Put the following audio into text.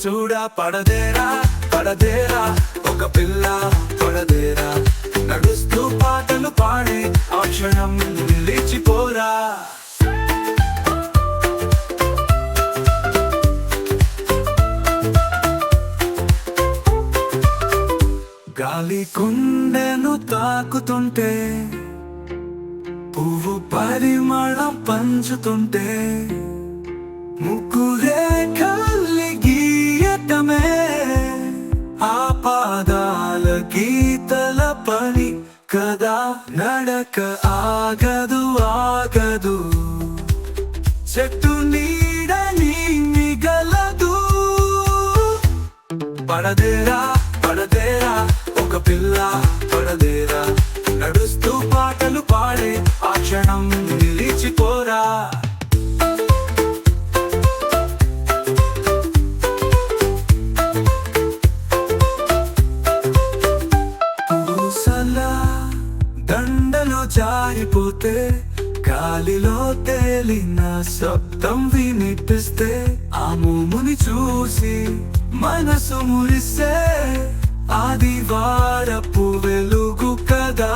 చూడ పడదేరా పడదేరా ఒక పిల్ల పడదేరా నడుస్తూ పాటలు పాడే ఆ క్షణం నిలిచిపోరా గాలి కుండెను తాకుతుంటే పువ్వు పరిమళం పంచుతుంటే ముగ్గురే కళ్ళి గీయటమే ఆ పాదాల గీతల పని కదా నడక ఆగదు ఆగదు చెట్టు నీడని మిగలదు పడదేరా పడదేరా ఒక పిల్ల పడదేరా నడుస్తూ పాటలు పాడే ఆ క్షణం నిలిచిపోరా దండలు జారిపోతే గాలిలో తేలిన శబ్దం వినిపిస్తే ఆ మోముని చూసి మనసు మురిసే ఆదివారపు వెలుగు కదా